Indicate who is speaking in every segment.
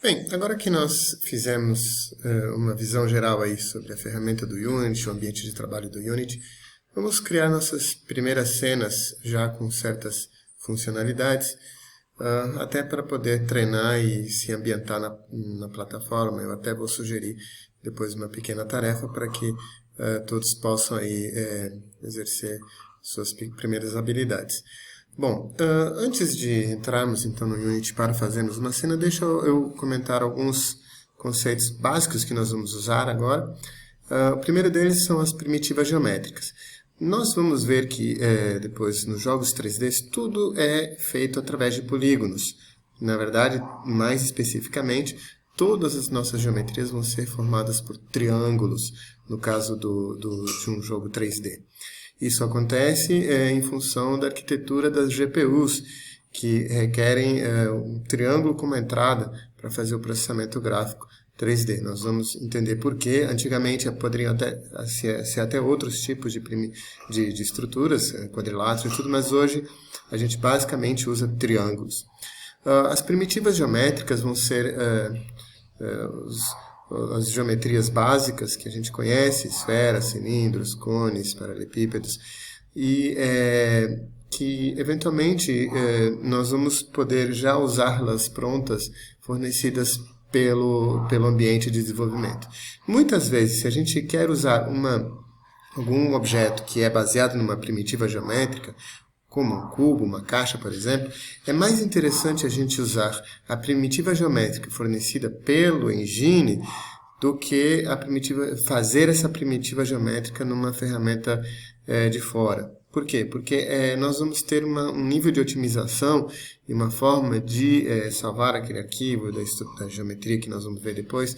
Speaker 1: Bem, agora que nós fizemos uma visão geral aí sobre a ferramenta do Unity, o ambiente de trabalho do Unity, vamos criar nossas primeiras cenas já com certas funcionalidades, até para poder treinar e se ambientar na plataforma. Eu até vou sugerir depois uma pequena tarefa para que todos possam aí exercer suas primeiras habilidades. Bom, antes de entrarmos então no Unity para fazermos uma cena, deixa eu comentar alguns conceitos básicos que nós vamos usar agora. O primeiro deles são as primitivas geométricas. Nós vamos ver que depois nos jogos 3D tudo é feito através de polígonos. Na verdade, mais especificamente, todas as nossas geometrias vão ser formadas por triângulos, no caso de um jogo 3D. Isso acontece em função da arquitetura das GPUs, que requerem um triângulo como entrada para fazer o processamento gráfico 3D. Nós vamos entender por quê. Antigamente poderiam ser até outros tipos de estruturas, quadriláteros e tudo, mas hoje a gente basicamente usa triângulos. As primitivas geométricas vão ser as geometrias básicas que a gente conhece, esferas, cilindros, cones, paralelepípedos, e que eventualmente nós vamos poder já usá-las prontas, fornecidas pelo ambiente de desenvolvimento. Muitas vezes, se a gente quer usar algum objeto que é baseado numa primitiva geométrica, como um cubo, uma caixa, por exemplo, é mais interessante a gente usar a primitiva geométrica fornecida pelo engine do que fazer essa primitiva geométrica numa ferramenta de fora. Por quê? Porque nós vamos ter um nível de otimização e uma forma de salvar aquele arquivo da geometria que nós vamos ver depois,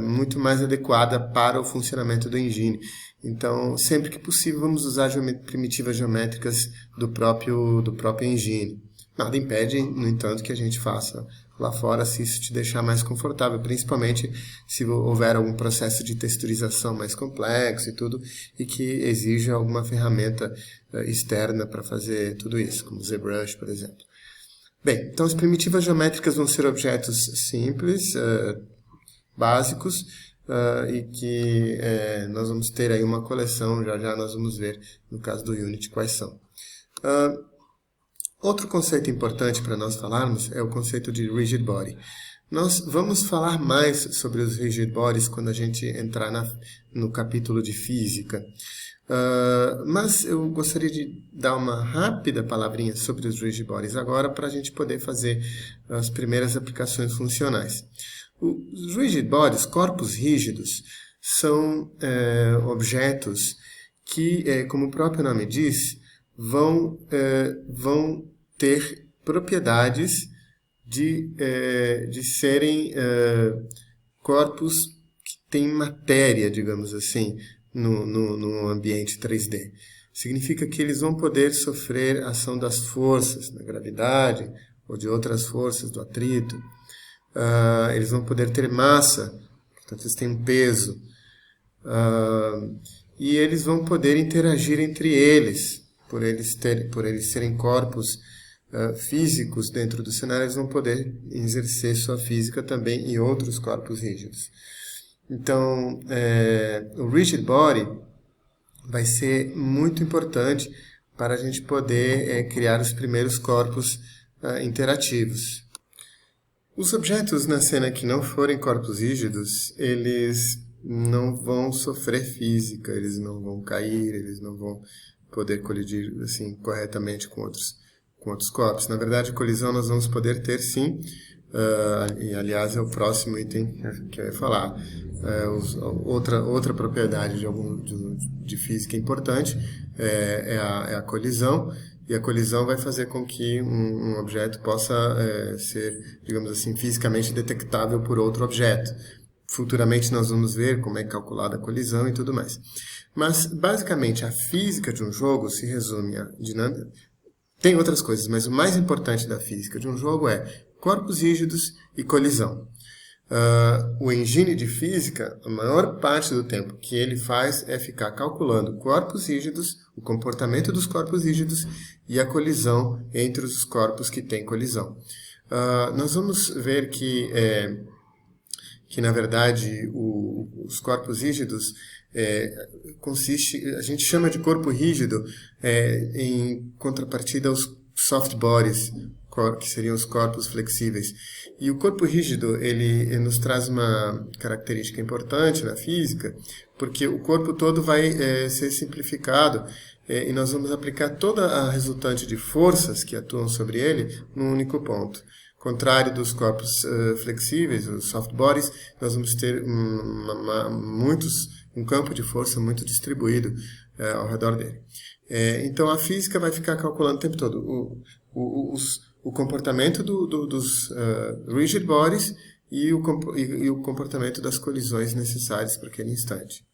Speaker 1: muito mais adequada para o funcionamento do engine. Então, sempre que possível, vamos usar primitivas geométricas do próprio engine. Nada impede, no entanto, que a gente faça lá fora se isso te deixar mais confortável, principalmente se houver algum processo de texturização mais complexo e tudo, e que exija alguma ferramenta externa para fazer tudo isso, como o ZBrush, por exemplo. Bem, então as primitivas geométricas vão ser objetos simples, básicos, e que nós vamos ter aí uma coleção, já nós vamos ver no caso do Unity quais são. Outro conceito importante para nós falarmos é o conceito de Rigid Body. Nós vamos falar mais sobre os Rigid Bodies quando a gente entrar no capítulo de física. Mas eu gostaria de dar uma rápida palavrinha sobre os Rigid Bodies agora para a gente poder fazer as primeiras aplicações funcionais. Os Rigid Bodies, corpos rígidos, são objetos que, como o próprio nome diz, vão ter propriedades de serem corpos que têm matéria, digamos assim, no ambiente 3D. Significa que eles vão poder sofrer a ação das forças, da gravidade ou de outras forças, do atrito. Eles vão poder ter massa, portanto eles têm um peso. E eles vão poder interagir entre eles. Por eles serem corpos físicos dentro do cenário, eles vão poder exercer sua física também em outros corpos rígidos. Então, o Rigid Body vai ser muito importante para a gente poder criar os primeiros corpos interativos. Os objetos na cena que não forem corpos rígidos, eles não vão sofrer física, eles não vão cair, eles não vão poder colidir assim, corretamente com outros corpos. Na verdade, colisão nós vamos poder ter sim, e aliás é o próximo item que eu ia falar. Outra propriedade de física importante é a colisão, e a colisão vai fazer com que um objeto possa ser, digamos assim, fisicamente detectável por outro objeto. Futuramente nós vamos ver como é calculada a colisão e tudo mais. Mas, basicamente, a física de um jogo se resume a dinâmica. Tem outras coisas, mas o mais importante da física de um jogo é corpos rígidos e colisão. O engine de física, a maior parte do tempo que ele faz é ficar calculando corpos rígidos, o comportamento dos corpos rígidos e a colisão entre os corpos que têm colisão. Nós vamos ver que que na verdade os corpos rígidos a gente chama de corpo rígido em contrapartida aos soft bodies, que seriam os corpos flexíveis. E o corpo rígido, ele nos traz uma característica importante na física, porque o corpo todo vai ser simplificado e nós vamos aplicar toda a resultante de forças que atuam sobre ele num único ponto. Contrário dos corpos flexíveis, os soft bodies, nós vamos ter um campo de força muito distribuído ao redor dele. Então a física vai ficar calculando o tempo todo o comportamento dos rigid bodies e o comportamento das colisões necessárias para aquele instante.